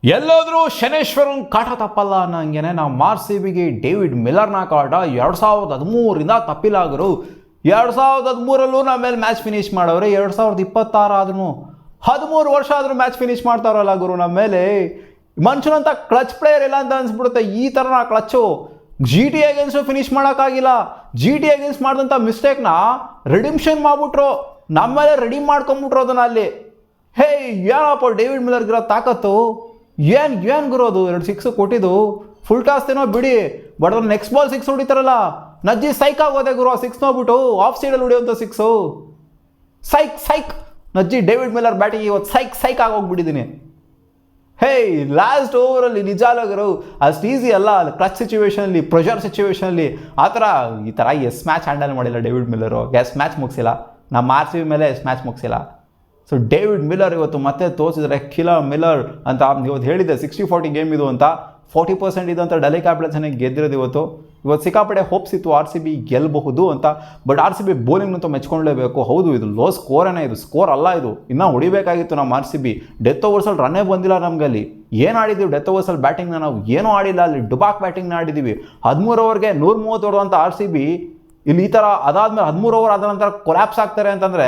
ಎಲ್ಲೋದ್ರೂ ಶನೇಶ್ವರನ್ ಕಾಟ ತಪ್ಪಲ್ಲ ಅನ್ನಂಗೆ ನಾವು ಆರ್ ಸಿ ಬಿಗೆ ಡೇವಿಡ್ ಮಿಲ್ಲರ್ನ ಕಾಟ 2013 ತಪ್ಪಿಲಾಗರು. 2013 ನಮ್ಮ ಮೇಲೆ ಮ್ಯಾಚ್ ಫಿನಿಶ್ ಮಾಡವ್ರೆ. 2026 ಆದ್ರೂ 13 ವರ್ಷ ಆದರೂ ಮ್ಯಾಚ್ ಫಿನಿಶ್ ಮಾಡ್ತಾರಲ್ಲ ಗುರು ನಮ್ಮ ಮೇಲೆ. ಮನುಷ್ಯನಂತ ಕ್ಲಚ್ ಪ್ಲೇಯರ್ ಇಲ್ಲ ಅಂತ ಅನ್ಸ್ಬಿಡುತ್ತೆ. ಈ ಥರನ clutch G T against finish ಮಾಡೋಕ್ಕಾಗಿಲ್ಲ. ಜಿ ಟಿ ಅಗೇನ್ಸ್ಟ್ ಮಾಡಿದಂಥ ಮಿಸ್ಟೇಕ್ನ ರಿಡಿಮ್ಷನ್ ಮಾಡಿಬಿಟ್ರು, ನಮ್ಮ ಮೇಲೆ ರೆಡಿ ಮಾಡ್ಕೊಂಬಿಟ್ರು ಅದನ್ನ ಅಲ್ಲಿ. ಹೇ ಏನಪ್ಪ ಡೇವಿಡ್ ಮಿಲ್ಲರ್ಗಿರೋ ತಾಕತ್ತು, ಏನು ಗುರು ಅದು 2 ಸಿಕ್ಸ್ ಕೊಟ್ಟಿದ್ದು. ಫುಲ್ ಟಾಸ್ ಏನೋ ಬಿಡಿ, ಬಟ್ ಅದ್ರ ನೆಕ್ಸ್ಟ್ ಬಾಲ್ 6 ಹೊಡಿತಾರಲ್ಲ, ನಜ್ಜಿ ಸೈಕ್ ಆಗೋದೆ ಗುರು. ಆ 6 ನೋಡ್ಬಿಟ್ಟು ಆಫ್ ಸೈಡಲ್ಲಿ ಹೊಡಿಯೋಂಥ 6 ಸೈಕ್ ನಜ್ಜಿ ಡೇವಿಡ್ ಮಿಲ್ಲರ್ ಬ್ಯಾಟಿಂಗ್ ಇವತ್ತು ಸೈಕ್ ಆಗೋಗ್ಬಿಟ್ಟಿದ್ದೀನಿ. ಹೇ ಲಾಸ್ಟ್ ಓವರಲ್ಲಿ ನಿಜಾಲಾಗರು ಅಷ್ಟು ಈಸಿ ಅಲ್ಲ. ಕ್ಲಚ್ ಸಿಚುವೇಷನಲ್ಲಿ, ಪ್ರೆಷರ್ ಸಿಚುವೇಷನಲ್ಲಿ ಈ ಥರ ಎಸ್ ಮ್ಯಾಚ್ ಹ್ಯಾಂಡಲ್ ಮಾಡಿಲ್ಲ ಡೇವಿಡ್ ಮಿಲ್ಲರು. ಎಸ್ ಮ್ಯಾಚ್ ಮುಗಿಸಿಲ್ಲ, ನಮ್ಮ ಆರ್ ಸಿ ಬಿ ಮೇಲೆ ಎಸ್ ಮ್ಯಾಚ್ ಮುಗಿಸಿಲ್ಲ. ಸೊ ಡೇವಿಡ್ ಮಿಲ್ಲರ್ ಇವತ್ತು ಮತ್ತೆ ತೋರಿಸಿದ್ರೆ ಕಿಲರ್ ಮಿಲ್ಲರ್ ಅಂತ. ಇವತ್ತು ಹೇಳಿದ್ದೆ 60-40 ಗೇಮ್ ಇದು ಅಂತ, 40% ಇದು ಅಂತ ಡೆಲ್ಲಿ ಕ್ಯಾಪಿಟಲ್ಸನ್ನೇ ಗೆದ್ದಿರೋದು. ಇವತ್ತು ಸಿಕ್ಕಾಪಟ್ಟೆ ಹೋಪ್ಸ್ ಇತ್ತು ಆರ್ ಸಿ ಬಿ ಗೆಲ್ಲಬಹುದು ಅಂತ. ಬಟ್ ಆರ್ ಸಿ ಬಿ ಬೌಲಿಂಗ್ನಂತೂ ಮೆಚ್ಕೊಳ್ಳೇಬೇಕು. ಹೌದು, ಇದು ಲೋ ಸ್ಕೋರೇನೇ, ಇದು ಸ್ಕೋರ್ ಅಲ್ಲ. ಇದು ಇನ್ನೂ ಹೊಡಿಬೇಕಾಗಿತ್ತು ನಮ್ಮ ಆರ್ ಸಿ ಬಿ. ಡೆತ್ ಓವರ್ಸಲ್ಲಿ ರನ್ನೇ ಬಂದಿಲ್ಲ ನಮಗೆ. ಅಲ್ಲಿ ಏನು ಆಡಿದ್ದೀವಿ ಡೆತ್ ಓವರ್ಸಲ್ಲಿ ಬ್ಯಾಟಿಂಗ್ನ ನಾವು ಏನೂ ಆಡಿಲ್ಲ. ಅಲ್ಲಿ ಡುಬಾಕ್ ಬ್ಯಾಟಿಂಗ್ನ ಆಡಿದ್ದೀವಿ. 13 ಓವರ್ಗೆ 130 ಹೊಡೆದಂಥ ಆರ್ ಸಿ ಬಿ ಇಲ್ಲಿ ಈ ಥರ ಅದಾದ್ಮೇಲೆ 13 ಓವರ್ ಆದ ನಂತರ ಕೊಲ್ಯಾಪ್ಸ್ ಆಗ್ತಾರೆ ಅಂತಂದರೆ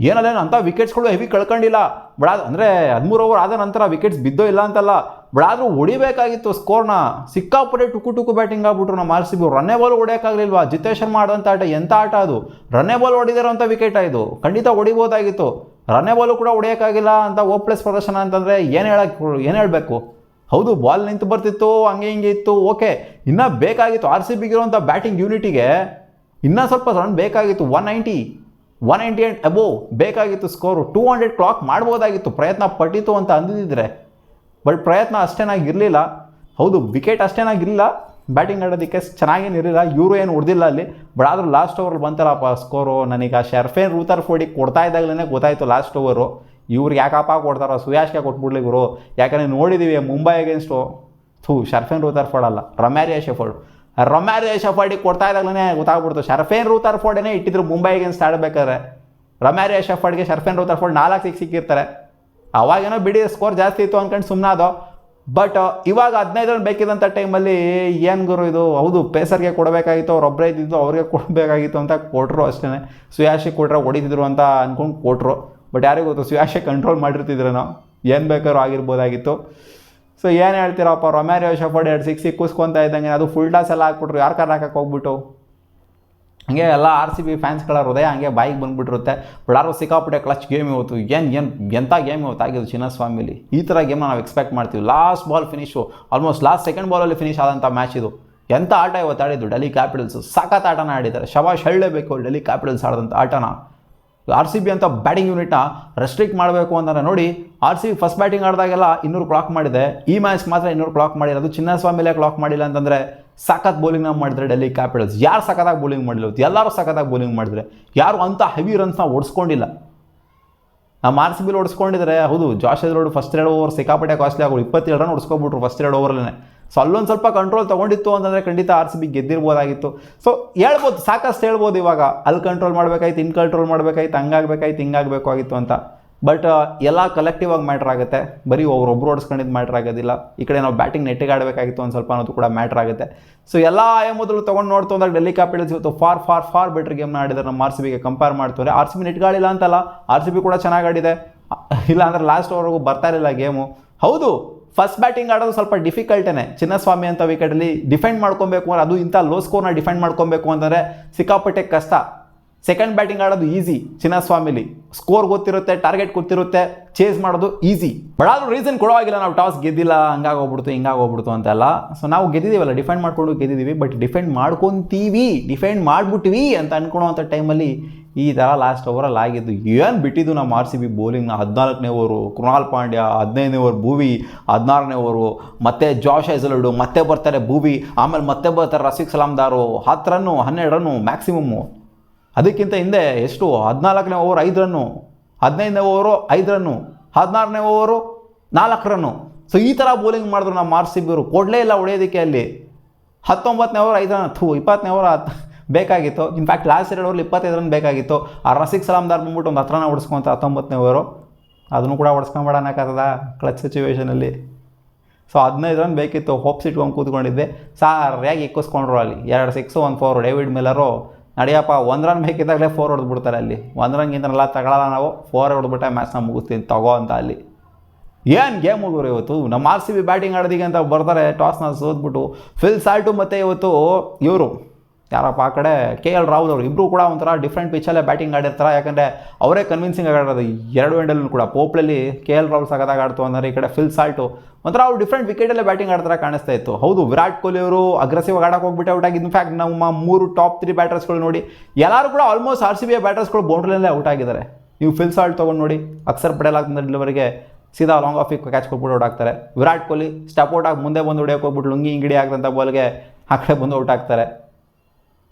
ಏನಲ್ಲೇನು ಅಂಥ ವಿಕೆಟ್ಸ್ಗಳು ಹೆವಿ ಕಳ್ಕೊಂಡಿಲ್ಲ. ಬಟ್ ಅಂದರೆ 13 ಓವರ್ ಆದ ನಂತರ ವಿಕೆಟ್ಸ್ ಬಿದ್ದೋ ಇಲ್ಲ ಅಂತಲ್ಲ, ಬಟ್ ಆದರೂ ಹೊಡಿಬೇಕಾಗಿತ್ತು ಸ್ಕೋರ್ನ. ಸಿಕ್ಕಾಪಟ್ಟೆ ಟುಕು ಬ್ಯಾಟಿಂಗ್ ಆಗ್ಬಿಟ್ರು ನಮ್ಮ ಆರ್ ಸಿ ಬಿ. ರನ್ನೇ ಬಾಲ್ ಹೊಡೆಯೋಕ್ಕಾಗಲಿಲ್ವಾ? ಜಿತೇಶ್ ಶರ್ಮಾ ಆಡೋಂಥ ಆಟ ಎಂಥ ಆಟ ಅದು. ರನ್ನೇ ಬಾಲ್ ಹೊಡಿದಿರೋಂಥ ವಿಕೆಟ್ ಇದು, ಖಂಡಿತ ಹೊಡಿಬೋದಾಗಿತ್ತು. ರನ್ನೇ ಬಾಲು ಕೂಡ ಹೊಡೆಯೋಕ್ಕಾಗಿಲ್ಲ ಅಂತ ಓಪ್ಲೆಸ್ ಪ್ರದರ್ಶನ ಅಂತಂದರೆ ಏನು ಹೇಳಬೇಕು. ಹೌದು, ಬಾಲ್ ನಿಂತು ಬರ್ತಿತ್ತು, ಹಂಗೆ ಹಿಂಗೆ ಇತ್ತು, ಓಕೆ. ಇನ್ನೂ ಬೇಕಾಗಿತ್ತು ಆರ್ ಸಿ ಬಿಗಿರುವಂಥ ಬ್ಯಾಟಿಂಗ್ ಯೂನಿಟಿಗೆ ಇನ್ನೂ ಸ್ವಲ್ಪ ರನ್ ಬೇಕಾಗಿತ್ತು. 190 ಆ್ಯಂಡ್ ಅಬೋವ್ ಬೇಕಾಗಿತ್ತು ಸ್ಕೋರು. 200 ಕ್ಲಾಕ್ ಮಾಡ್ಬೋದಾಗಿತ್ತು, ಪ್ರಯತ್ನ ಪಟ್ಟಿತ್ತು ಅಂತ ಅಂದಿದ್ದರೆ. ಬಟ್ ಪ್ರಯತ್ನ ಅಷ್ಟೇನಾಗಿರಲಿಲ್ಲ. ಹೌದು, ವಿಕೆಟ್ ಅಷ್ಟೇನಾಗಿರಲಿಲ್ಲ, ಬ್ಯಾಟಿಂಗ್ ಆಡೋದಕ್ಕೆ ಚೆನ್ನಾಗೇನಿರಲಿಲ್ಲ. ಇವರು ಏನು ಹೊಡೆದಿಲ್ಲ ಅಲ್ಲಿ. ಬಟ್ ಆದರೂ ಲಾಸ್ಟ್ ಓವರ್ ಬಂತಲ್ಲಪ್ಪ ಸ್ಕೋರು. ನನಗೆ ಆ ಶರ್ಫೇನ್ ರೂತರ್ಫೋರ್ಡಿಗೆ ಕೊಡ್ತಾ ಇದ್ದಾಗಲೇ ಗೊತ್ತಾಯಿತು ಲಾಸ್ಟ್ ಓವರು ಇವ್ರಿಗೆ ಯಾಕಪ್ಪ ಕೊಡ್ತಾರೋ, ಸುಯಾಶ್ಗೆ ಕೊಟ್ಬಿಡ್ಲಿ ಗುರು. ಯಾಕಂದರೆ ನೋಡಿದ್ದೀವಿ ಮುಂಬೈ ಅಗೇನ್ಸ್ಟು ಶರ್ಫೇನ್ ರೂತರ್ಫೋರ್ಡ್ ಅಲ್ಲ, ರೊಮ್ಯಾರಿಯೋ ಶೆಫರ್ಡಿಗೆ ಕೊಡ್ತಾ ಇದ್ದಾಗಲೇ ಗೊತ್ತಾಗ್ಬಿಡ್ತು. ಶರ್ಫೇನ್ ರೂತರ್ಫೋರ್ಡೇ ಇಟ್ಟಿದ್ರು ಮುಂಬೈ ಅಗೇನ್ಸ್ಟ್ ಆಡಬೇಕಾದ್ರೆ. ರೊಮ್ಯಾರಿಯೋ ಶೆಫರ್ಡ್ಗೆ ಶರ್ಫೇನ್ ರೂತರ್ಫೋರ್ಡ್ 4 ಸಿಕ್ಸ್ ಸಿಕ್ಕಿರ್ತಾರೆ. ಅವಾಗೇನೋ ಬಿಡಿ ಸ್ಕೋರ್ ಜಾಸ್ತಿ ಇತ್ತು ಅಂದ್ಕೊಂಡು ಸುಮ್ಮನೆ ಅದು. ಬಟ್ ಇವಾಗ 15 ರನ್ ಬೇಕಿದ್ದಂಥ ಟೈಮಲ್ಲಿ ಏನು ಗುರು ಇದು. ಹೌದು, ಪೇಸರ್ಗೆ ಕೊಡಬೇಕಾಗಿತ್ತು, ಅವರೊಬ್ಬರೇ ಇದ್ದಿದ್ದು, ಅವ್ರಿಗೆ ಕೊಡಬೇಕಾಗಿತ್ತು ಅಂತ ಕೊಟ್ಟರು ಅಷ್ಟೇ. ಸುಯಾಶಿಗೆ ಕೊಟ್ಟರೆ ಹೊಡಿತಿದ್ರು ಅಂತ ಅಂದ್ಕೊಂಡು ಕೊಟ್ಟರು. ಬಟ್ ಯಾರಿಗೂ ಗೊತ್ತು, ಸುಯಾಶಿಗೆ ಕಂಟ್ರೋಲ್ ಮಾಡಿರ್ತಿದ್ರೇನೋ, ಏನು ಬೇಕಾದ್ರೂ ಆಗಿರ್ಬೋದಾಗಿತ್ತು. ಸೊ ಏನು ಹೇಳ್ತೀರಪ್ಪ, ರೊಮ್ಯಾರಿಯೋ ಶೆಫರ್ಡ್ 2 ಸಿಕ್ಸ್ ಸಿಕ್ಕಿಸ್ಕೊತಾ ಇದ್ದಂಗೆ ಅದು ಫುಲ್ ಟಾಸ್ ಎಲ್ಲ ಹಾಕ್ಬಿಟ್ರು. ಯಾರು ಕಾರ್ ಹಾಕಕ್ಕೆ ಹೋಗ್ಬಿಟ್ಟು ಹಂಗೆ ಎಲ್ಲ ಆರ್ ಸಿ ಬಿ ಫ್ಯಾನ್ಸ್ಗಳ ಹೃದಯ ಹಂಗೆ ಬಾಯಿಗೆ ಬಂದುಬಿಟ್ಟಿರುತ್ತೆ. ಬಟ್ ಯಾರು ಸಿಕ್ಕಾಪಟ್ಟೆ ಕ್ಲಚ್ ಗೇಮ್ ಇವತ್ತು. ಎಂಥ ಗೇಮ್ ಇವತ್ತು ಆಗಿದ್ದು ಚಿನ್ನಸ್ವಾಮಿಲಿ. ಈ ಥರ ಗೇಮ್ನ ನಾವು ಎಕ್ಸ್ಪೆಕ್ಟ್ ಮಾಡ್ತೀವಿ. Last ball finish, almost last second ಬಾಲಲ್ಲಿ ಫಿನಿಶ್ ಆದಂಥ ಮ್ಯಾಚ್ ಇದು. ಎಂಥ ಆಟ ಇವತ್ತು ಆಡಿದ್ದು ಡೆಲ್ಲಿ ಕ್ಯಾಪಿಟಲ್ಸು. ಸಖತ್ ಆಟನ ಆಡಿದ್ದಾರೆ. ಶಬಾಷ್ ಹೇಳಲೇಬೇಕು ಡೆಲ್ಲಿ ಕ್ಯಾಪಿಟಲ್ಸ್ ಆಡಿದಂಥ ಆಟನ. ಆರ್ ಸಿ ಬಿ ಅಂತ ಬ್ಯಾಟಿಂಗ್ ಯೂನಿಟ್ನ ರೆಸ್ಟ್ರಿಕ್ಟ್ ಮಾಡಬೇಕು ಅಂತಂದರೆ ನೋಡಿ, R C B first batting ಆಡಿದಾಗೆಲ್ಲ 200 ಕ್ಲಾಕ್ ಮಾಡಿದೆ. ಈ ಮ್ಯಾಚ್ ಮಾತ್ರ 200 ಕ್ಲಾಕ್ ಮಾಡಿರೋದು. ಚಿನ್ನಸ್ವಾಮಿಲೇ ಕ್ಲಾಕ್ ಮಾಡಿಲ್ಲ ಅಂತಂದರೆ ಸಖತ್ ಬೌಲಿಂಗ್ನ ಮಾಡಿದ್ರೆ ಡೆಲ್ಲಿ ಕ್ಯಾಪಿಟಲ್ಸ್. ಯಾರು ಸಖತ್ತಾಗಿ ಬೌಲಿಂಗ್ ಮಾಡಿಲ್ಲ, ಎಲ್ಲರೂ ಸಖತ್ತಾಗಿ ಬೌಲಿಂಗ್ ಮಾಡಿದ್ರೆ. ಯಾರು ಅಂಥ ಹೆವಿ ರನ್ಸ್ನ ಓಡಿಸ್ಕೊಂಡಿಲ್ಲ. ನಮ್ಮ ಆರ್ ಸಿ ಬಿಲಿ ಓಡಿಸ್ಕೊಂಡಿದ್ರೆ. ಹೌದು, ಜಾಶ್ ಹೇಜಲ್ವುಡ್ ಫಸ್ಟ್ 2 ಓವರ್ ಸಿಕ್ಕಾಪಟ್ಟೆ ಕಾಸ್ಟ್ಲಿ ಆಗೋದು. 27 ರನ್ ಓಡಿಸ್ಕೊಬಿಟ್ರು ಫಸ್ಟ್ 2 ಓವರಲ್ಲೇ. ಸೊ ಅಲ್ಲೊಂದು ಸ್ವಲ್ಪ ಕಂಟ್ರೋಲ್ ತೊಗೊಂಡಿತ್ತು ಅಂತಂದರೆ ಖಂಡಿತ ಆರ್ ಸಿ ಬಿ ಗೆದ್ದಿರ್ಬೋದಾಗಿತ್ತು. ಸೊ ಹೇಳ್ಬೋದು, ಸಾಕಷ್ಟು ಹೇಳ್ಬೋದು. ಇವಾಗ ಅಲ್ಲಿ ಕಂಟ್ರೋಲ್ ಮಾಡಬೇಕಾಯ್ತು, ಇನ್ನು ಕಂಟ್ರೋಲ್ ಮಾಡಬೇಕಾಯ್ತು, ಹಿಂಗಾಗಬೇಕಾಗಿತ್ತು ಅಂತ. ಬಟ್ ಎಲ್ಲ ಕಲೆಕ್ಟಿವ್ ಆಗಿ ಮ್ಯಾಟ್ರ್ ಆಗುತ್ತೆ. ಬರೀ ಒಬ್ಬರು ಓಡಿಸ್ಕೊಂಡಿದ್ದು ಮ್ಯಾಟ್ರ್ ಆಗೋದಿಲ್ಲ. ಈ ಕಡೆ ನಾವು ಬ್ಯಾಟಿಂಗ್ ನೆಟ್ಟಿಗೆ ಆಡಬೇಕಾಗಿತ್ತು ಒಂದು ಸ್ವಲ್ಪ ಅನ್ನೋದು ಕೂಡ ಮ್ಯಾಟ್ರ್ ಆಗುತ್ತೆ. ಸೊ ಎಲ್ಲ ಮೊದಲು ತೊಗೊಂಡು ನೋಡ್ತು ಅಂದಾಗ ಡೆಲ್ಲಿ ಕ್ಯಾಪಿಟಲ್ಸ್ ಇವತ್ತು ಫಾರ್ ಬೆಟರ್ ಗೇಮ್ನ ಆಡಿದ್ದಾರೆ ನಮ್ಮ ಆರ್ ಸಿ ಬಿಗೆ ಕಂಪೇರ್ ಮಾಡ್ತಾರೆ. ಆರ್ ಸಿ ಬಿ ನೆಟ್ಗಾಡಿಲ್ಲ ಅಂತಲ್ಲ, ಆರ್ ಸಿ ಬಿ ಕೂಡ ಚೆನ್ನಾಗಿ ಆಡಿದೆ. ಇಲ್ಲ ಅಂದರೆ ಲಾಸ್ಟ್ ಓವರ್ಗೂ ಬರ್ತಾ ಇರಲಿಲ್ಲ ಗೇಮು. ಹೌದು, ಫಸ್ಟ್ ಬ್ಯಾಟಿಂಗ್ ಆಡೋದು ಸ್ವಲ್ಪ ಡಿಫಿಕಲ್ಟೇ. ಚಿನ್ನಸ್ವಾಮಿ ಅಂತ ವಿಕೆಟಲ್ಲಿ ಡಿಫೆಂಡ್ ಮಾಡ್ಕೊಬೇಕು ಅಂದರೆ, ಅದು ಇಂಥ ಲೋ ಸ್ಕೋರ್ನ ಡಿಫೆಂಡ್ ಮಾಡ್ಕೊಬೇಕು ಅಂತಂದರೆ ಸಿಕ್ಕಾಪಟ್ಟೆ ಕಷ್ಟ. ಸೆಕೆಂಡ್ ಬ್ಯಾಟಿಂಗ್ ಆಡೋದು ಈಸಿ ಚಿನ್ನಸ್ವಾಮಿಲಿ. ಸ್ಕೋರ್ ಗೊತ್ತಿರುತ್ತೆ, ಟಾರ್ಗೆಟ್ ಗೊತ್ತಿರುತ್ತೆ, ಚೇಸ್ ಮಾಡೋದು ಈಸಿ. ಬಟ್ ಆದರೂ ರೀಸನ್ ಕೊಡೋವಾಗಿಲ್ಲ, ನಾವು ಟಾಸ್ ಗೆದ್ದಿಲ್ಲ, ಹಿಂಗಾಗೋಗ್ಬಿಡ್ತು ಅಂತೆಲ್ಲ. ಸೊ ನಾವು ಗೆದ್ದಿದ್ದೀವಲ್ಲ, ಡಿಫೆಂಡ್ ಮಾಡ್ಕೊಂಡು ಗೆದ್ದಿದ್ದೀವಿ. ಬಟ್ ಡಿಫೆಂಡ್ ಮಾಡ್ಬಿಟ್ವಿ ಅಂತ ಅನ್ಕೊಳೋವಂಥ ಟೈಮಲ್ಲಿ ಈ ಥರ ಲಾಸ್ಟ್ ಓವರಲ್ಲಿ ಆಗಿದ್ದು. ಏನು ಬಿಟ್ಟಿದ್ದು ನಮ್ಮ ಆರ್ ಸಿ ಬಿ ಬೌಲಿಂಗ್ನ. 14ನೇ ಓವರು ಕೃಣಾಲ್ ಪಾಂಡ್ಯ, 15ನೇ ಓವರ್ ಭುವಿ, 16ನೇ ಓವರು ಮತ್ತೆ ಜಾಶ್ ಹೇಜಲ್ವುಡ್, ಮತ್ತೆ ಬರ್ತಾರೆ ಭುವಿ, ಆಮೇಲೆ ಮತ್ತೆ ಬರ್ತಾರೆ ರಫೀಕ್ ಸಲಾಮ್ದಾರು. 10 ರನ್ನು 12 ರನ್ನು ಮ್ಯಾಕ್ಸಿಮಮ್ಮು. ಅದಕ್ಕಿಂತ ಹಿಂದೆ ಎಷ್ಟು, 14ನೇ ಓವರ್ 5 ರನ್ನು, 15ನೇ ಓವರು 5 ರನ್ನು, 16ನೇ ಓವರು 4 ರನ್ನು. ಸೊ ಈ ಥರ ಬೌಲಿಂಗ್ ಮಾಡಿದ್ರು ನಮ್ಮ ಆರ್ ಸಿ ಬಿ ಅವರು. ಕೊಡಲೇ ಇಲ್ಲ ಹೊಡೆಯೋದಕ್ಕೆ ಅಲ್ಲಿ. 19ನೇ ಓವರ್ 5 ರನ್, 20ನೇ ಓವರ್ ಬೇಕಾಗಿತ್ತು. ಇನ್ಫ್ಯಾಕ್ಟ್ ಲಾಸ್ಟ್ 2 ಓವರ್ಲಿ 25 ರನ್ ಬೇಕಾಗಿತ್ತು. ಆ ರಫೀಕ್ ಸಲಾಮ್ದಾರ್ ಬಂದ್ಬಿಟ್ಟು ಒಂದು 10 ರನ್ ಹೊಡಿಸ್ಕೊಂತ 19ನೇ ಓವರು. ಅದನ್ನು ಕೂಡ ಹೊಡ್ಸ್ಕೊಂಬೇಡ ಅನ್ನೋಕ್ಕಾಗದ ಕ್ಲಚ್ ಸಿಚುವೇಷನಲ್ಲಿ. ಸೊ 15 ರನ್ ಬೇಕಿತ್ತು, ಹೋಪ್ಸ್ ಇಟ್ಕೊಂಡು ಕೂತ್ಕೊಂಡಿದ್ದೆ, ಸಾರಿಯಾಗಿ ಎಕ್ಕಿಸ್ಕೊಂಡ್ರು ಅಲ್ಲಿ 2 6 1 4. ಡೇವಿಡ್ ಮಿಲ್ಲರು ನಡೆಯಪ್ಪ 1 ರನ್ ಬೇಕಿದ್ದಾಗಲೇ 4 ಹೊಡೆದ್ಬಿಡ್ತಾರೆ ಅಲ್ಲಿ. 1 ರನ್ಗಿಂತನೆಲ್ಲ ತಗೊಳ್ಳಲ್ಲ ನಾವು, 4 ಹೊಡೆದ್ಬಿಟ್ಟೆ ಮ್ಯಾಚ್ನ ಮುಗಿಸ್ತೀನಿ ತಗೋ ಅಂತ ಅಲ್ಲಿ. ಏನು ಗೇಮ್ ಹೋಗೋರು ಇವತ್ತು. ನಮ್ಮ RCB ಬ್ಯಾಟಿಂಗ್ ಆಡೋದಿಗೆ ಅಂತ ಬರ್ತಾರೆ, ಟಾಸ್ನ ಸೋತ್ಬಿಟ್ಟು ಫಿಲ್ ಸಾಲ್ಟು ಮತ್ತು ಇವತ್ತು ಇವರು ಯಾರಪ್ಪ ಆ ಕಡೆ KL ರಾಹುಲ್ ಅವರು ಇಬ್ಬರು ಕೂಡ ಒಂಥರ ಡಿಫ್ರೆಂಟ್ ಪಿಚ್ಚಲ್ಲೇ ಬ್ಯಾಟಿಂಗ್ ಆಡಿರ್ತಾರೆ. ಯಾಕಂದರೆ ಅವರೇ ಕನ್ವಿನ್ಸಿಂಗ್ ಆಗಿ ಆಡೋದು 2 ಎಂಡಲ್ಲೂ ಕೂಡ. ಪೋಪ್ಲಲ್ಲಿ KL ರಾಹುಲ್ ಸಗದಾಗ ಆಡ್ತು ಅಂದರೆ ಈ ಕಡೆ ಫಿಲ್ ಸಾಲ್ಟು ಒಂಥರ ಅವ್ರು ಡಿಫ್ರೆಂಟ್ ವಿಕೆಟಲ್ಲೇ ಬ್ಯಾಟಿಂಗ್ ಆಡ್ತಾರೆ ಕಾಣಿಸ್ತಾ ಇತ್ತು. ಹೌದು, ವಿರಾಟ್ ಕೊಹ್ಲಿ ಅವರು ಅಗ್ರೆಸಿವ್ ಆಗಿ ಆಡೋಕೆ ಹೋಗ್ಬಿಟ್ಟು ಔಟ್ ಆಗಿದ್ದು. ಇನ್ಫ್ಯಾಕ್ಟ್ ನಮ್ಮ 3 ಟಾಪ್ 3 ಬ್ಯಾಟರ್ಸ್ಗಳು ನೋಡಿ ಎಲ್ಲರೂ ಕೂಡ ಆಲ್ಮೋಸ್ಟ್ RCB ಬ್ಯಾಟರ್ಸ್ಗಳು ಬೌಂಡ್ರಿಯಲ್ಲೇ ಔಟ್ ಆಗಿದ್ದಾರೆ. ನೀವು ಫಿಲ್ ಸಾಲ್ಟ್ ತೊಗೊಂಡು ನೋಡಿ, ಅಕ್ಷರ್ ಪಟೇಲ್ ಆಗ್ತಂದ ಡೆಲಿವರಿಗೆ ಸೀದಾ ಲಾಂಗ್ ಆಫಿಗೆ ಕ್ಯಾಚ್ ಕೊಟ್ಬಿಟ್ಟು ಔಟ್ ಆಗ್ತಾರೆ. ವಿರಾಟ್ ಕೊಹ್ಲಿ ಸ್ಟೆಪ್ ಔಟ್ ಆಗಿ ಮುಂದೆ ಬಂದು ಹೊಡೆಯೋಕೆ ಹೋಗ್ಬಿಟ್ಟು ಲುಂಗಿ ಇಂಗಿಡಿ ಆಗ್ತಂಥ ಬಾಲ್ಗೆ ಆ ಕಡೆ ಬಂದು ಔಟ್ ಆಗ್ತಾರೆ.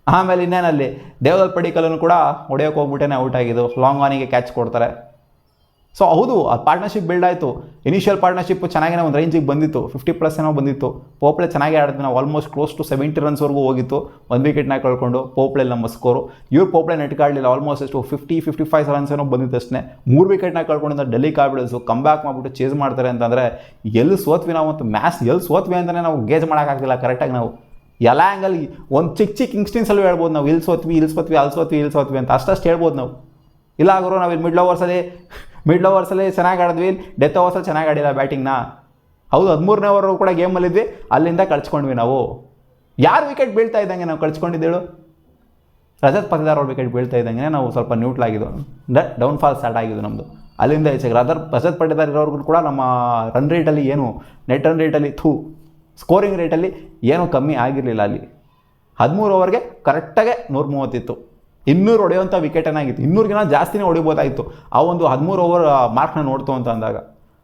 ಆಮೇಲೆ ಇನ್ನೇನಲ್ಲಿ ದೇವದತ್ ಪಡಿಕಲನ್ನು ಕೂಡ ಹೊಡೆಯೋಕೆ ಹೋಗ್ಬಿಟ್ಟೇ ಔಟ್ ಆಗಿದ್ದು, ಲಾಂಗ್ ಆನಿಗೆ ಕ್ಯಾಚ್ ಕೊಡ್ತಾರೆ. ಸೊ ಹೌದು, ಆ ಪಾರ್ಟ್ನರ್ಶಿಪ್ ಬಿಲ್ಡ್ ಆಯಿತು. ಇನಿಷಿಯಲ್ ಪಾರ್ಟ್ನರ್ಶಿಪ್ ಚೆನ್ನಾಗೇ ಒಂದು ರೇಂಜಿಗೆ ಬಂದಿತ್ತು, 50+ ಏನೋ ಬಂದಿತ್ತು. ಪೋಪ್ಲೆ ಚೆನ್ನಾಗಿ ಆಡಿದ್ವಿ ನಾವು, ಆಲ್ಮೋಸ್ಟ್ ಕ್ಲೋಸ್ ಟು 70 ರನ್ಸ್ವರೆಗೂ ಹೋಗಿತ್ತು. 1 ವಿಕೆಟ್ನ ಕಳ್ಕೊಂಡು ಪೋಪ್ಲೆ ನಮ್ಮ ಸ್ಕೋರು. ಇವ್ರು ಪೋಪ್ಲೆ ನೆಟ್ಕಾಡಲಿಲ್ಲ, ಆಲ್ಮೋಸ್ಟ್ ಎಷ್ಟು 50-55 ರನ್ಸ್ ಏನೋ ಬಂದಿತ್ತು ಅಷ್ಟೇ. 3 ವಿಕೆಟ್ನ ಕಳ್ಕೊಂಡಿದ್ದ ಡೆಲ್ಲಿ ಕ್ಯಾಪಿಟಲ್ಸು ಕಮ್ ಬ್ಯಾಕ್ ಮಾಡಿಬಿಟ್ಟು ಚೇಸ್ ಮಾಡ್ತಾರೆ ಅಂತಂದರೆ ಎಲ್ಲಿ ಸೋತ್ವಿ ನಾವು ಅಂತ, ಮ್ಯಾಚ್ ಎಲ್ಲಿ ಸೋತ್ವಿ ಅಂತಲೇ ನಾವು ಗೇಜ್ ಮಾಡೋಕ್ಕಾಗ್ತಿಲ್ಲ ಕರೆಕ್ಟಾಗಿ. ನಾವು ಎಲ್ಲ ಆ್ಯಂಗಲ್ ಒಂದು ಚಿಕ್ಕ ಇನ್ಸ್ಟೆನ್ಸಲ್ಲಿ ಹೇಳ್ಬೋದು ನಾವು, ಇಲ್ಲಿ ಸೋತ್ವಿ ಅಲ್ಲಿ ಸೋತ್ವಿ ಅಂತ ಅಷ್ಟು ಹೇಳ್ಬೋದು ನಾವು. ಇಲ್ಲ ಆಗೋರು ನಾವು ಇಲ್ಲಿ ಮಿಡ್ಲ್ ಓವರ್ಸಲ್ಲಿ ಚೆನ್ನಾಗಿ ಆಡಿದ್ವಿ, ಡೆತ್ ಓವರ್ಸಲ್ಲಿ ಚೆನ್ನಾಗಿ ಆಡಿಲ್ಲ ಬ್ಯಾಟಿಂಗ್ನ. ಹೌದು, 13ನೇ ಓವರ್ ಕೂಡ ಗೇಮಲ್ಲಿದ್ವಿ, ಅಲ್ಲಿಂದ ಕಳ್ಸ್ಕೊಂಡ್ವಿ ನಾವು. ಯಾರು ವಿಕೆಟ್ ಬೀಳ್ತಾ ಇದ್ದಂಗೆ ನಾವು ಕಳ್ಸ್ಕೊಂಡಿದ್ದೇಳು? ರಜತ್ ಪತಿದಾರ್ ಅವ್ರ ವಿಕೆಟ್ ಬೀಳ್ತಾ ಇದ್ದಂಗೆ ನಾವು ಸ್ವಲ್ಪ ನ್ಯೂಟ್ಲ್ ಆಗಿದ್ದು, ಡೌನ್ಫಾಲ್ ಸ್ಟಾರ್ಟ್ ಆಗಿದ್ದು ನಮ್ಮದು. ಅಲ್ಲಿಂದ ಈಚೆಗೆ ರಜತ್ ಪಟಿದಾರ್ ಇರೋರ್ಗೂ ಕೂಡ ನಮ್ಮ ರನ್ ರೇಟಲ್ಲಿ ಏನು ನೆಟ್ ರನ್ ರೇಟಲ್ಲಿ ಸ್ಕೋರಿಂಗ್ ರೇಟಲ್ಲಿ ಏನೂ ಕಮ್ಮಿ ಆಗಿರಲಿಲ್ಲ. ಅಲ್ಲಿ 13 ಓವರ್ಗೆ ಕರೆಕ್ಟಾಗೆ 130 ಇತ್ತು. 200 ಹೊಡೆಯುವಂಥ ವಿಕೆಟ್ ಏನಾಗಿತ್ತು, 200ಗಿಂತ ಜಾಸ್ತಿನೇ ಹೊಡಿಬೋದಾಯಿತು ಆ ಒಂದು 13 ಓವರ್ ಮಾರ್ಕ್ನ ನೋಡ್ತು ಅಂತ ಅಂದಾಗ.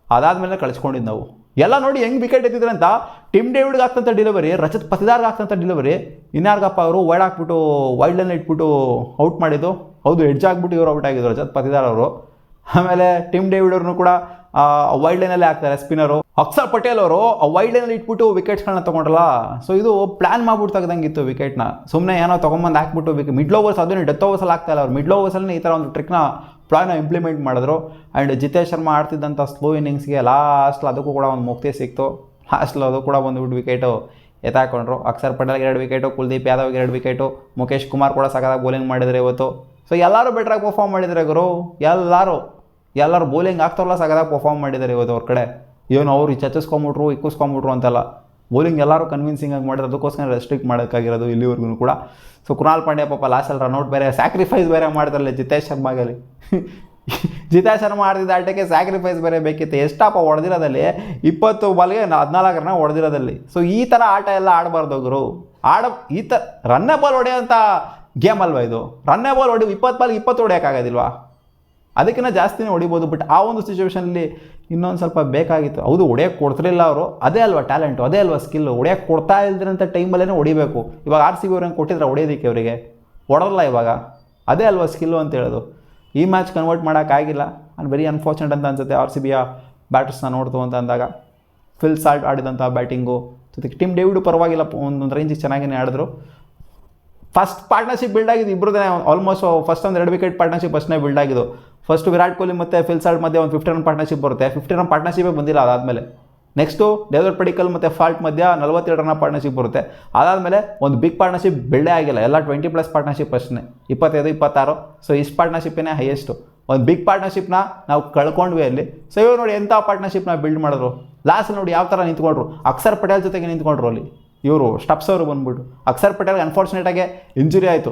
ಅದಾದಮೇಲೆ ಕಳಿಸ್ಕೊಂಡಿದ್ದು ನಾವು ಎಲ್ಲ ನೋಡಿ ಹೆಂಗೆ ವಿಕೆಟ್ ಎತ್ತಿದ್ರೆ ಅಂತ. ಟಿಮ್ ಡೇವಿಡ್ಗೆ ಆಗ್ತಂಥ ಡೆಲಿವರಿ, ರಜತ್ ಪತಿದಾರ್ಗೆ ಆಗ್ತಂಥ ಡೆಲಿವರಿ, ಇನ್ಯಾರ್ಗಪ್ಪ ಅವರು ವೈಡ್ ಹಾಕ್ಬಿಟ್ಟು ವೈಲ್ಡನ್ನು ಇಟ್ಬಿಟ್ಟು ಔಟ್ ಮಾಡಿದ್ದು. ಹೌದು, ಎಡ್ಜ್ ಆಗಿಬಿಟ್ಟು ಇವರು ಔಟ್ ಆಗಿದ್ದು ರಜತ್ ಪತಿದಾರ್ ಅವರು. ಆಮೇಲೆ ಟಿಮ್ ಡೇವಿಡ್ ಅವ್ರನ್ನೂ ಕೂಡ ವೈಲ್ಡ್ ಲೈನಲ್ಲೇ ಹಾಕ್ತಾರೆ ಸ್ಪಿನ್ನರು. ಅಕ್ಷರ್ ಪಟೇಲ್ ಅವರು ವೈಲ್ಡ್ ಲೈನಲ್ಲಿ ಇಟ್ಬಿಟ್ಟು ವಿಕೆಟ್ಸ್ಗಳನ್ನ ತೊಗೊಂಡ್ರಲ್ಲ. ಸೊ ಇದು ಪ್ಲ್ಯಾನ್ ಮಾಡ್ಬಿಟ್ಟು ತೆಗ್ದಂಗಿತ್ತು ವಿಕೆಟ್ನ. ಸುಮ್ಮನೆ ಏನೋ ತೊಗೊಂಬಂದು ಹಾಕ್ಬಿಟ್ಟು ಮಿಡ್ಲ್ ಓವರ್ಸ್, ಅದನ್ನು ಡೆತ್ ಓವರ್ಸಲ್ಲಿ ಆಗ್ತಾಯಿಲ್ಲ ಅವ್ರು. ಮಿಡ್ಲ್ ಓವರ್ಸಲ್ಲಿ ಈ ಥರ ಒಂದು ಟ್ರಿಕ್ನ ಪ್ಲಾನ್ನ ಇಂಪ್ಲಿಮೆಂಟ್ ಮಾಡಿದ್ರು. ಆ್ಯಂಡ್ ಜಿತೇಶ್ ಶರ್ಮಾ ಆಡ್ತಿದ್ದಂಥ ಸ್ಲೋ ಇನ್ನಿಂಗ್ಸ್ಗೆ ಲಾಸ್ಟ್ ಅದಕ್ಕೂ ಕೂಡ ಒಂದು ಮುಕ್ತಿ ಸಿಕ್ತು. ಲಾಸ್ಟಲ್ಲಿ ಅದು ಕೂಡ ಬಂದುಬಿಟ್ಟು ವಿಕೆಟು ಎತ್ತಾಕೊಂಡ್ರು. ಅಕ್ಷರ್ ಪಟೇಲ್ಗೆ 2 ವಿಕೆಟು, ಕುಲ್ದೀಪ್ ಯಾದವ್ಗೆ 2 ವಿಕೆಟು, ಮುಖೇಶ್ ಕುಮಾರ್ ಕೂಡ ಸಖತ್ತಾಗಿ ಬೌಲಿಂಗ್ ಮಾಡಿದರೆ ಇವತ್ತು. ಸೊ ಎಲ್ಲರೂ ಬೆಟ್ರಾಗಿ ಪರ್ಫಾರ್ಮ್ ಮಾಡಿದರೆ ಗುರು. ಎಲ್ಲರೂ ಬೌಲಿಂಗ್ ಆಗ್ತಾರಲ್ಲ ಸಖತ್ತಾಗಿ ಪರ್ಫಾರ್ಮ್ ಮಾಡಿದ್ದಾರೆ ಇವತ್ತು ಅವ್ರ ಕಡೆ. ಏನು ಅವ್ರು ಚಚ್ಚಿಸ್ಕೊಂಬಿಟ್ರು ಇಕ್ಕಿಸ್ಕೊಂಬಿಟ್ರು ಅಂತಲ್ಲ, ಬೌಲಿಂಗ್ ಎಲ್ಲರೂ ಕನ್ವಿನ್ಸಿಂಗ್ ಆಗಿ ಮಾಡಿದ್ರು. ಅದಕ್ಕೋಸ್ಕರ ರೆಸ್ಟ್ರಿಕ್ಟ್ ಮಾಡೋಕ್ಕಾಗಿರೋದು ಇಲ್ಲಿವರೆಗೂ ಕೂಡ. ಸೊ ಕೃಣಾಲ್ ಪಾಂಡ್ಯ ಪಾಪ ಲಾಸ್ಟಲ್ಲಿ ರನ್ಔಟ್ ಬೇರೆ ಸ್ಯಾಕ್ರಿಫೈಸ್ ಬೇರೆ ಮಾಡಿದ್ರಲ್ಲ ಜಿತೇಶ್ ಶರ್ಮಾಗಲ್ಲಿ. ಜಿತೇಶ್ ಶರ್ಮಾ ಆಡ್ತಿದ್ದ ಆಟಕ್ಕೆ ಸ್ಯಾಕ್ರಿಫೈಸ್ ಬೇರೆ ಬೇಕಿತ್ತು. ಎಷ್ಟಪ್ಪ ಹೊಡೆದಿರೋದಲ್ಲಿ 20 ಬಾಲ್ಗೆ 14 ರನ್ ಹೊಡೆದಿರೋದಲ್ಲಿ. ಸೊ ಈ ಥರ ಆಟ ಎಲ್ಲ ಆಡಬಾರ್ದು ಗುರು. ಈ ಥರ ರನ್ನೇ ಬಾಲ್ ಹೊಡೆಯೋಂಥ ಗೇಮ್ ಅಲ್ವಾ ಇದು? ರನ್ನೇ ಬಾಲ್ 20 ಬಾಲ್ 20 ಹೊಡೆಯೋಕ್ಕಾಗೋದಿಲ್ವಾ? ಅದಕ್ಕಿಂತ ಜಾಸ್ತಿನೇ ಹೊಡಿಬೋದು. ಬಟ್ ಆ ಒಂದು ಸಿಚುವೇಷನಲ್ಲಿ ಇನ್ನೊಂದು ಸ್ವಲ್ಪ ಬೇಕಾಗಿತ್ತು. ಹೌದು, ಹೊಡೆಯೋಕ್ಕೆ ಕೊಡ್ತಿರಲಿಲ್ಲ ಅವರು. ಅದೇ ಅಲ್ವಾ ಟ್ಯಾಲೆಂಟು, ಅದೇ ಅಲ್ವಾ ಸ್ಕಿಲ್ಲು. ಹೊಡೆಯೋಕ್ಕೆ ಕೊಡ್ತಾ ಇಲ್ದಿರಂಥ ಟೈಮಲ್ಲೇ ಹೊಡಿಬೇಕು. ಇವಾಗ RCB ಅವ್ರಿಗೆ ಕೊಟ್ಟಿದ್ರೆ ಹೊಡೆಯೋದಕ್ಕೆ ಅವರಿಗೆ ಹೊಡೆದಲ್ಲ ಇವಾಗ. ಅದೇ ಅಲ್ವಾ ಸ್ಕಿಲ್ಲು ಅಂತ ಹೇಳೋದು. ಈ ಮ್ಯಾಚ್ ಕನ್ವರ್ಟ್ ಮಾಡೋಕ್ಕಾಗಿಲ್ಲ. ವೆರಿ ಅನ್ಫಾರ್ಚುನೇಟ್ ಅಂತ ಅನ್ಸುತ್ತೆ RCBಯ ಬ್ಯಾಟರ್ಸ್ನ ನೋಡ್ತು ಅಂತ ಅಂದಾಗ. ಫಿಲ್ ಸಾಲ್ಟ್ ಆಡಿದಂಥ ಬ್ಯಾಟಿಂಗು ಜೊತೆಗೆ ಟಿಮ್ ಡೇವಿಡು ಪರವಾಗಿಲ್ಲ, ಒಂದೊಂದು ರೇಂಜಿಗೆ ಚೆನ್ನಾಗೇ ಆಡಿದ್ರು. ಫಸ್ಟ್ ಪಾರ್ಟ್ನರ್ಶಿಪ್ ಬಿಲ್ಡ್ ಆಗಿದ್ದು ಇಬ್ಬರದೇ ಆಲ್ಮೋಸ್ಟ್. ಫಸ್ಟ್ ಒಂದು 2 ವಿಕೆಟ್ ಪಾರ್ಟ್ನರ್ಶಿಪ್ ಅಷ್ಟೇ ಬಿಲ್ಡ್ ಆಗಿದ್ದು. ಫಸ್ಟ್ ವಿರಾಟ್ ಕೊಹ್ಲಿ ಮತ್ತು ಫಿಲ್ ಸಾಲ್ಟ್ ಮಧ್ಯೆ ಒಂದು 50 ರನ್ ಪಾರ್ಟ್ನರ್ಶಿಪ್ ಬರುತ್ತೆ. 50 ರನ್ ಪಾರ್ಟ್ನರ್ಶಿಪ್ಪೇ ಬಂದಿಲ್ಲ ಅದಾದಮೇಲೆ. ನೆಕ್ಸ್ಟು ದೇವದತ್ ಪಡಿಕಲ್ ಮತ್ತು ಫಾಲ್ಟ್ ಮಧ್ಯ 42 ರನ್ ಪಾರ್ಟ್ನರ್ಶಿಪ್ ಬರುತ್ತೆ. ಅದಾದಮೇಲೆ ಒಂದು ಬಿಗ್ ಪಾರ್ಟ್ನರ್ಶಿಪ್ ಬಿಲ್ಡೇ ಆಗಿಲ್ಲ. ಎಲ್ಲ 20+ ಪಾರ್ಟ್ನರ್ಶಿಪ್ ಅಷ್ಟೇ, 25, 26. ಸೊ ಇಷ್ಟು ಪಾರ್ಟ್ನರ್ಶಿಪ್ಪೇ ಹೈಯೆಸ್ಟು. ಒಂದು ಬಿಗ್ ಪಾರ್ಟ್ನರ್ಶಿಪ್ನ ನಾವು ಕಳ್ಕೊಂಡ್ವಿ ಅಲ್ಲಿ. ಸೊ ಇವಾಗ ನೋಡಿ ಎಂಥ ಪಾರ್ಟ್ನರ್ಶಿಪ್ನ ಬಿಲ್ಡ್ ಮಾಡಿದ್ರು. ಲಾಸ್ಟ್ ನೋಡಿ ಯಾವ ಥರ ನಿಂತ್ಕೊಂಡ್ರು. ಅಕ್ಷರ್ ಪಟೇಲ್ ಜೊತೆಗೆ ನಿಂತ್ಕೊಂಡ್ರು ಅಲ್ಲಿ ಇವರು ಸ್ಟಪ್ಸ್ ಅವರು ಬಂದ್ಬಿಟ್ಟು. ಅಕ್ಷರ್ ಪಟೇಲ್ಗೆ ಅನ್ಫಾರ್ಚುನೇಟಾಗಿ ಇಂಜುರಿ ಆಯಿತು.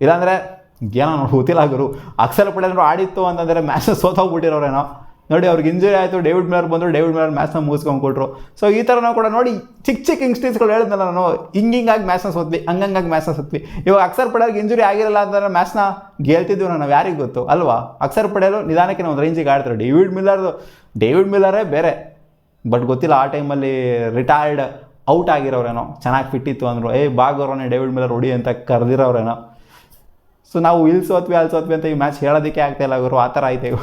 ಇಲ್ಲಾಂದರೆ ಏನೋ ನೋಡಿ ಗೊತ್ತಿಲ್ಲ ಗುರು. ಅಕ್ಷರ್ ಪಟೇಲ್ರು ಆಡಿತ್ತು ಅಂತಂದರೆ ಮ್ಯಾಚ್ನ ಸೋತೋಗ್ಬಿಟ್ಟಿರೋರೇನೋ. ನೋಡಿ ಅವ್ರಿಗೆ ಇಂಜುರಿ ಆಯಿತು, ಡೇವಿಡ್ ಮಿಲ್ಲರ್ ಬಂದರು, ಡೇವಿಡ್ ಮಿಲ್ಲರ್ ಮ್ಯಾಚ್ನ ಮುಗಿಸ್ಕೊಂಡ್ಕೊಟ್ರು. ಸೊ ಈ ಥರ ನಾವು ಕೂಡ ನೋಡಿ ಚಿಕ್ಕ ಇನ್ಸ್ಟೆನ್ಸ್ಗಳು ಹೇಳಿದ್ನಲ್ಲ ನಾನು, ಹಿಂಗಾಗಿ ಮ್ಯಾಚ್ನ ಸೋತ್ವಿ, ಹಂಗಾಗಿ ಮ್ಯಾಚ್ನ ಸೋತ್ವಿ. ಇವಾಗ ಅಕ್ಷರ್ ಪಟೇಲ್ಗೆ ಇಂಜುರಿ ಆಗಿರಲ್ಲ ಅಂತಂದರೆ ಮ್ಯಾಚ್ನ ಗೆಲ್ತಿದ್ವಿ ನಾವು, ಯಾರಿಗೆ ಗೊತ್ತು ಅಲ್ವಾ? ಅಕ್ಷರ್ ಪಟೇಲು ನಿಧಾನಕ್ಕೆ ಒಂದು ರೇಂಜಿಗೆ ಆಡ್ತಾರೆ. ಡೇವಿಡ್ ಮಿಲ್ಲರೇ ಬೇರೆ. ಬಟ್ ಗೊತ್ತಿಲ್ಲ ಆ ಟೈಮಲ್ಲಿ ರಿಟೈರ್ಡ್ ಔಟ್ ಆಗಿರೋರೇನೋ, ಚೆನ್ನಾಗಿ ಫಿಟ್ ಇತ್ತು ಅಂದರು. ಬಾಗೋರನೇ ಡೇವಿಡ್ ಮಿಲ್ಲರ್ ಹೊಡಿ ಅಂತ ಕರೆದಿರೋರೇನೋ. ಸೊ ನಾವು ಇಲ್ಲಿ ಸೋತ್ವಿ ಅಂತ ಈ ಮ್ಯಾಚ್ ಹೇಳೋದಕ್ಕೆ ಆಗ್ತಾಯಿಲ್ಲ ಅವರು. ಆ ಥರ ಆಯ್ತು.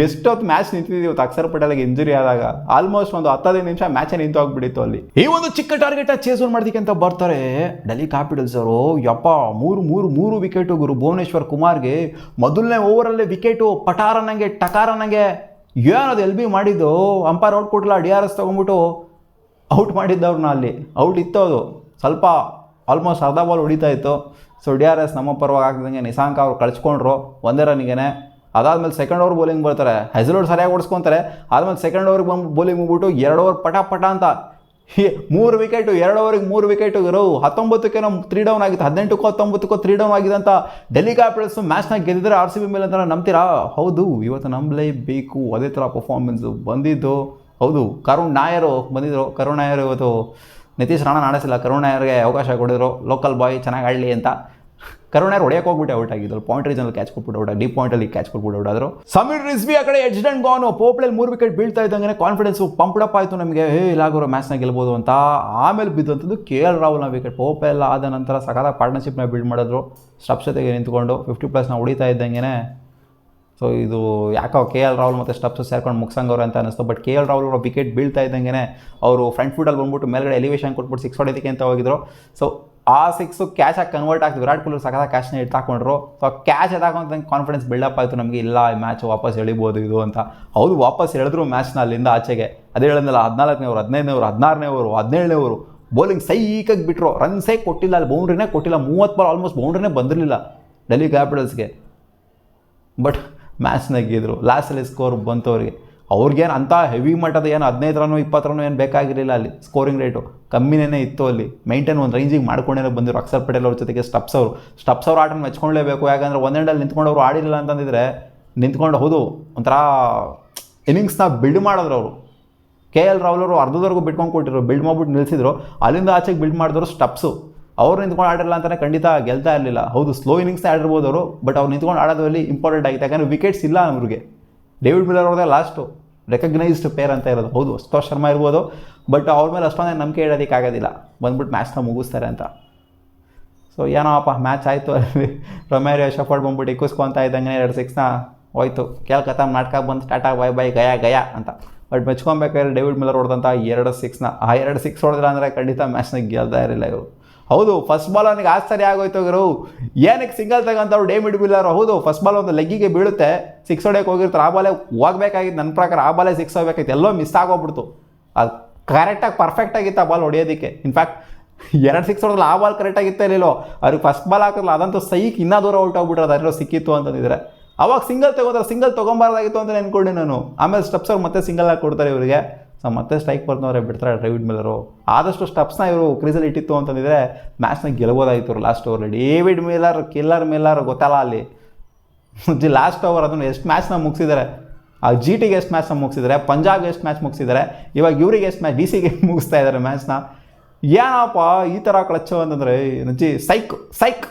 ಎಷ್ಟೊತ್ತು ಮ್ಯಾಚ್ ನಿಂತಿದ್ದೀವಿ ಇವತ್ತು ಅಕ್ಷರ್ ಪಟೇಲ್ಗೆ ಇಂಜುರಿ ಆದಾಗ. ಆಲ್ಮೋಸ್ಟ್ ಒಂದು 15 ನಿಮಿಷ ಮ್ಯಾಚೇ ನಿಂತು ಹೋಗ್ಬಿಟ್ಟಿತ್ತು ಅಲ್ಲಿ. ಈ ಒಂದು ಚಿಕ್ಕ ಟಾರ್ಗೆಟ್ನ ಚೇಸ್ ಮಾಡೋದಕ್ಕೆ ಅಂತ ಬರ್ತಾರೆ ಡೆಲ್ಲಿ ಕ್ಯಾಪಿಟಲ್ಸ್ ಅವರು. ಯಪ್ಪ, 3 ವಿಕೆಟು ಗುರು ಭುವನೇಶ್ವರ್ ಕುಮಾರ್ಗೆ. ಮೊದಲನೇ ಓವರಲ್ಲೇ ವಿಕೆಟು ಪಟಾರನಂಗೆ ಟಕಾರನಂಗೆ. ಏನದು LB ಮಾಡಿದ್ದು, ಅಂಪೈರ್ ಔಟ್ ಕೊಟ್ಟಿಲ್ಲ, DRS ತೊಗೊಂಡ್ಬಿಟ್ಟು ಔಟ್ ಮಾಡಿದ್ದವ್ರನ್ನ ಅಲ್ಲಿ ಔಟ್ ಇತ್ತು ಅದು ಸ್ವಲ್ಪ ಆಲ್ಮೋಸ್ಟ್ ಅರ್ಧ ಬಾಲ್ ಹೊಡಿತಾ ಇತ್ತು. ಸೊ ಡಿ ಆರ್ ಎಸ್ ನಮ್ಮ ಪರವಾಗಿ ಆಗ್ದಂಗೆ ನಿಸಾಂಕ ಅವ್ರು ಕಳ್ಸ್ಕೊಂಡ್ರು 1 ರನ್ನಿಗೆ. ಅದಾದಮೇಲೆ ಸೆಕೆಂಡ್ ಓವರ್ ಬೌಲಿಂಗ್ ಬರ್ತಾರೆ, ಹೆಸಲೋಡ್ ಸರಿಯಾಗಿ ಓಡಿಸ್ಕೊತಾರೆ. ಆದಮೇಲೆ ಸೆಕೆಂಡ್ ಓವರ್ಗೆ ಬಂದು ಬೌಲಿಂಗ್ ಹೋಗ್ಬಿಟ್ಟು 2 ಓವರ್ ಪಟ ಅಂತ 3 ವಿಕೆಟು, 2 ಓವರಿಗೆ 3 ವಿಕೆಟು ಇರೋ 19ಕ್ಕೆ 3 ಡೌನ್ ಆಗಿತ್ತು, 18ಕ್ಕೋ 19ಕ್ಕೋ 3 ಡೌನ್ ಆಗಿದೆ ಅಂತ ಡೆಲ್ಲಿ ಕ್ಯಾಪಿಟಲ್ಸ್ ಮ್ಯಾಚ್ನಾಗ ಗೆದ್ದಿದ್ರೆ RCB ಮೇಲೆ ಅಂತ ನಂಬ್ತೀರಾ? ಹೌದು, ಇವತ್ತು ನಂಬಲೇಬೇಕು. ಅದೇ ಥರ ಪರ್ಫಾರ್ಮೆನ್ಸು ಬಂದಿದ್ದು. ಹೌದು, ಕರುಣ್ ನಾಯರ್ ಬಂದಿದ್ದರು. ಕರುಣ್ ನಾಯರ್ ಇವತ್ತು ನಿತೀಶ್ ರಾಣಾ ಆಡಿಸಿಲ್ಲ, ಕರುಣ್ ನಾಯರ್ಗೆ ಅವಕಾಶ ಕೊಡಿದ್ರು, ಲೋಕಲ್ ಬಾಯ್ ಚೆನ್ನಾಗಿ ಆಡಲಿ ಅಂತ. ಕರುಣ್ ನಾಯರ್ ಹೊಡೆಯಕ್ಕೆ ಹೋಗ್ಬಿಟ್ಟು ಔಟ್ ಆಗಿದ್ರು, ಪಾಯಿಂಟ್ ರೀಜನಲ್ಲಿ ಕ್ಯಾಚ್ ಕೊಟ್ಬಿಟ್ಟು ಔಟ್, ಡೀಪ್ ಪಾಯಿಂಟಲ್ಲಿ ಕ್ಯಾಚ್ ಕೊಟ್ಬಿಟ್ಟು ಔಟ್ ಆದರು. ಸಮೀರ್ ರಿಜ್ವಿ ಆ ಕಡೆ ಎಡ್ಜ್ ಅಂಡ್ ಗಾನು. ಪೋಪ್ಲೆಲ್ 3 ವಿಕೆಟ್ ಬೀಳ್ತಾ ಇದ್ದಂಗೆ ಕಾನ್ಫಿಡೆನ್ಸು ಪಂಪ್ಡಪ್ ಆಯಿತು ನಮಗೆ, ಇಲ್ಲಾಗೋರು ಮ್ಯಾಚ್ನ ಗೆಲ್ಬೋದು ಅಂತ. ಆಮೇಲೆ ಬಿದ್ದಂಥದ್ದು KL ರಾಹುಲ್ನ ವಿಕೆಟ್. ಪೋಪ್ಲೆಲ್ ಆದ ನಂತರ ಸಖತ್ತಾಗಿ ಪಾರ್ಟ್ನರ್ಶಿಪ್ನ ಬಿಲ್ಡ್ ಮಾಡಿದ್ರು, ಸ್ಟಪ್ಸ್ ಜೊತೆಗೆ ನಿಂತ್ಕೊಂಡು 50+ ಹೊಡಿತಾ ಇದ್ದಂಗೆ. ಸೊ ಇದು ಯಾಕೋ KL ರಾಹುಲ್ ಮತ್ತು ಸ್ಟಪ್ಸ್ ಸೇರ್ಕೊಂಡು ಮುಗ್ಸಂಗವ್ರೆ ಅಂತ ಅನ್ನಿಸ್ತು. ಬಟ್ KL ರಾಹುಲ್ ಅವರ ವಿಕೆಟ್ ಬೀಳ್ತಾ ಇದ್ದಂಗೆ ಅವರು ಫ್ರಂಟ್ ಫುಟಲ್ಲಿ ಬಂದ್ಬಿಟ್ಟು ಮೇಲ್ಗಡೆ ಎಲಿವೇಶನ್ ಕೊಟ್ಬಿಟ್ಟು 6 ಹೊಡೆಯೋದಕ್ಕೆ ಅಂತ ಹೋಗಿದ್ರು. ಸೊ ಆ 6 ಕ್ಯಾಚಾಗಿ ಕನ್ವರ್ಟ್ ಆಗ್ತಿತ್ತು. ವಿರಾಟ್ ಕೊಹ್ಲಿ ಸಖತ್ತ ಕ್ಯಾಚ್ನ ಎತ್ತಾಕೊಂಡ್ರು. ಸೊ ಆ ಕ್ಯಾಚ್ ಎತ್ತಾಕೊಂಡಂಗೆ ಕಾನ್ಫಿಡೆನ್ಸ್ ಬಿಲ್ಡಪ್ ಆಯಿತು ನಮಗೆ, ಇಲ್ಲ ಈ ಮ್ಯಾಚ್ ವಾಪಸ್ ಎಳಿಬೋದು ಇದು ಅಂತ. ಹೌದು, ವಾಪಸ್ ಎಳೆದ್ರು ಮ್ಯಾಚ್ನ ಅಲ್ಲಿಂದ ಆಚೆಗೆ. ಅದೇ ಹೇಳಿದ್ನಲ್ಲ, 14ನೇ ಓವರ್, 15ನೇ ಓವರ್, 16ನೇ ಓವರು, 17ನೇ ಓವರು ಬೌಲಿಂಗ್ ಸೈಕಾಗಿ ಬಿಟ್ಟರು. ರನ್ಸೇ ಕೊಟ್ಟಿಲ್ಲ, ಅಲ್ಲಿ ಬೌಂಡ್ರಿನೇ ಕೊಟ್ಟಿಲ್ಲ. 30 ಬಾಲ್ ಆಲ್ಮೋಸ್ಟ್ ಬೌಂಡ್ರಿನೇ ಬಂದಿರಲಿಲ್ಲ ಡೆಲ್ಲಿ ಕ್ಯಾಪಿಟಲ್ಸ್ಗೆ. ಬಟ್ ಮ್ಯಾಚ್ನಾಗ ಗೆದ್ರು. ಲಾಸ್ಟಲ್ಲಿ ಸ್ಕೋರ್ ಬಂತು ಅವರಿಗೆ. ಅವ್ರಿಗೇನು ಅಂಥ ಹೆವಿ ಮಟ್ಟದ ಏನು 15 ರನ್ನು 20 ರನ್ನು ಏನು ಬೇಕಾಗಿರಲಿಲ್ಲ. ಅಲ್ಲಿ ಸ್ಕೋರಿಂಗ್ ರೇಟು ಕಮ್ಮಿನೇ ಇತ್ತು. ಅಲ್ಲಿ ಮೈಂಟೈನ್ ಒಂದು ರೇಂಜಿಗೆ ಮಾಡ್ಕೊಂಡೇ ಬಂದಿರು ಅಕ್ಷರ್ ಪಟೇಲ್ ಅವ್ರ ಜೊತೆಗೆ ಸ್ಟಪ್ಸ್ ಅವ್ರ ಆಟನ ಮೆಚ್ಕೊಳ್ಳೇಬೇಕು. ಯಾಕಂದರೆ ಒಂದೆಂಡಲ್ಲಿ ನಿಂತ್ಕೊಂಡು ಅವರು ಆಡಿರಲಿಲ್ಲ ಅಂತಂದಿದ್ರೆ, ನಿಂತ್ಕೊಂಡು ಹೌದು ಒಂಥರ ಇನ್ನಿಂಗ್ಸ್ನ ಬಿಲ್ಡ್ ಮಾಡಿದ್ರು ಅವರು. KL ರಾಹುಲ್ ಅವರು ಅರ್ಧದವರೆಗೂ ಬಿಟ್ಕೊಂಡು ಕೊಟ್ಟಿದ್ರು, ಬಿಲ್ಡ್ ಮಾಡಿಬಿಟ್ಟು ನಿಲ್ಲಿಸಿದ್ರು. ಅಲ್ಲಿಂದ ಆಚೆಗೆ ಬಿಲ್ಡ್ ಮಾಡಿದ್ರು ಸ್ಟಪ್ಸು. ಅವ್ರು ನಿಂತ್ಕೊಂಡು ಆಡಿರಲ್ಲ ಅಂತಲೇ ಖಂಡಿತ ಗೆಲ್ತಾ ಇರಲಿಲ್ಲ. ಹೌದು, ಸ್ಲೋ ಇನ್ನಿಂಗ್ಸ್ನೇ ಆಡಿರ್ಬೋದು ಅವರು, ಬಟ್ ಅವ್ರು ನಿಂತ್ಕೊಂಡು ಆಡೋದ್ರಲ್ಲಿ ಇಂಪಾರ್ಟೆಂಟ್ ಆಗಿತ್ತು. ಯಾಕಂದರೆ ವಿಕೆಟ್ಸ್ ಇಲ್ಲ ಅವ್ರಿಗೆ. ಡೇವಿಡ್ ಮಿಲ್ಲರ್ ಅವ್ರದ್ದೇ ಲಾಸ್ಟು ರೆಕಗ್ನೈಸ್ಡ್ ಪೇರ್ ಅಂತ ಇರೋದು. ಹೌದು, ಅಶುತೋಷ್ ಶರ್ಮಾ ಇರ್ಬೋದು, ಬಟ್ ಅವ್ರ ಮೇಲೆ ಅಷ್ಟೊಂದೇ ನಂಬಿಕೆ ಇಡೋದಕ್ಕಾಗೋದಿಲ್ಲ, ಬಂದ್ಬಿಟ್ಟು ಮ್ಯಾಚ್ನ ಮುಗಿಸ್ತಾರೆ ಅಂತ. ಸೊ ಏನೋಪ್ಪ ಮ್ಯಾಚ್ ಆಯಿತು. ಅಲ್ಲಿ ರೊಮೇರಿಯೋ ಶಫರ್ಡ್ ಬಂದ್ಬಿಟ್ಟು ಇಕ್ಕಿಸ್ಕೊತಾ ಇದ್ದಂಗೆ 2 6ನ ಹೋಯ್ತು. ಕೇಳ್ಕತ್ತ ನಾಟಕ ಬಂದು ಟಾಟಾ ಬಾಯ್ ಬಾಯ್ ಗಯಾ ಅಂತ. ಬಟ್ ಮೆಚ್ಕೊಬೇಕಾದ್ರೆ ಡೇವಿಡ್ ಮಿಲ್ಲರ್ ಹೊಡೆದಂಥ 2 6ನ ಆ 2 6 ಹೊಡೆದಿಲ್ಲ ಅಂದರೆ ಖಂಡಿತ ಮ್ಯಾಚ್ನಾಗ ಗೆಲ್ತಾ ಇರಲಿಲ್ಲ ಇವರು. ಹೌದು, ಫಸ್ಟ್ ಬಾಲ್ ಅವನಿಗೆ ಆಶ್ಚರ್ಯ ಆಗೋಯ್ತು ಇವರು, ಏನಕ್ಕೆ ಸಿಂಗಲ್ ತಗೊಂತವ್ರು ಡೇವಿಡ್ ಮಿಲ್ಲರ್. ಹೌದು, ಫಸ್ಟ್ ಬಾಲ್ ಒಂದು ಲೆಗ್ಗಿಗೆ ಬೀಳುತ್ತೆ, 6 ಹೊಡೆಯೋಕೆ ಹೋಗಿರ್ತಾರೆ. ಆ ಬಾಲೇ ಹೋಗ್ಬೇಕಾಗಿತ್ತು, ನನ್ನ ಪ್ರಕಾರ ಆ ಬಾಲೇ 6 ಹೋಗ್ಬೇಕಾಗಿತ್ತು. ಎಲ್ಲೋ ಮಿಸ್ ಆಗೋಗ್ಬಿಡ್ತು. ಅದು ಕರೆಕ್ಟಾಗಿ ಪರ್ಫೆಕ್ಟಾಗಿತ್ತು ಆ ಬಾಲ್ ಹೊಡೆಯೋದಕ್ಕೆ. ಇನ್ಫ್ಯಾಕ್ಟ್ 2 6 ಹೊಡೆದ್ರೆ ಆ ಬಾಲ್ ಕರೆಕ್ಟಾಗಿತ್ತು ಇರಲಿಲ್ಲೋ, ಅವ್ರಿಗೆ ಫಸ್ಟ್ ಬಾಲ್ ಹಾಕಿರಲ್ಲ, ಅದಂತೂ ಸೈಕ್ ಇನ್ನೂ ದೂರ ಔಟ್ ಆಗ್ಬಿಟ್ರೆ ಅದೆಲ್ಲೋ ಸಿಕ್ಕಿತ್ತು ಅಂತಂದಿದ್ರೆ. ಅವಾಗ ಸಿಂಗಲ್ ತೊಗೊಬಾರ್ದಾಗಿತ್ತು ಅಂತ ನೆನ್ಕೊಂಡೆ ನಾನು. ಆಮೇಲೆ ಸ್ಟಪ್ಸ್ ಅವ್ರು ಮತ್ತೆ ಸಿಂಗಲ್ ಹಾಕಿ ಕೊಡ್ತಾರೆ ಇವರಿಗೆ. ಸೊ ಮತ್ತೆ ಸ್ಟ್ರೈಕ್ ಬರ್ತಾರೆ, ಬಿಡ್ತಾರೆ ಡೇವಿಡ್ ಮಿಲ್ಲರು. ಆದಷ್ಟು ಸ್ಟಪ್ಸ್ನ ಇವರು ಕ್ರೀಸಲ್ಲಿ ಇಟ್ಟಿತ್ತು ಅಂತಂದಿದ್ರೆ ಮ್ಯಾಚ್ನ ಗೆಲ್ಬೋದಾಗಿತ್ತು ಇವರು ಲಾಸ್ಟ್ ಓವರಲ್ಲಿ. ಡೇವಿಡ್ ಮಿಲ್ಲರ್ ಮಿಲ್ಲರ್ ಗೊತ್ತಲ್ಲ ಅಲ್ಲಿ ಲಾಸ್ಟ್ ಓವರ್ ಅದನ್ನು ಎಷ್ಟು ಮ್ಯಾಚ್ನ ಮುಗಿಸಿದ್ದಾರೆ. ಆ GTಗೆ ಎಷ್ಟು ಮ್ಯಾಚ್ನ ಮುಗಿಸಿದ್ದಾರೆ, ಪಂಜಾಬ್ಗೆ ಎಷ್ಟು ಮ್ಯಾಚ್ ಮುಗಿಸಿದ್ದಾರೆ, ಇವಾಗ ಇವರಿಗೆ ಎಷ್ಟು ಮ್ಯಾಚ್ DC ಮುಗಿಸ್ತಾ ಇದ್ದಾರೆ ಮ್ಯಾಚ್ನ. ಏನಪ್ಪ ಈ ಥರ ಕ್ಲಚ್ಚು ಅಂತಂದರೆ ಸೈಕ್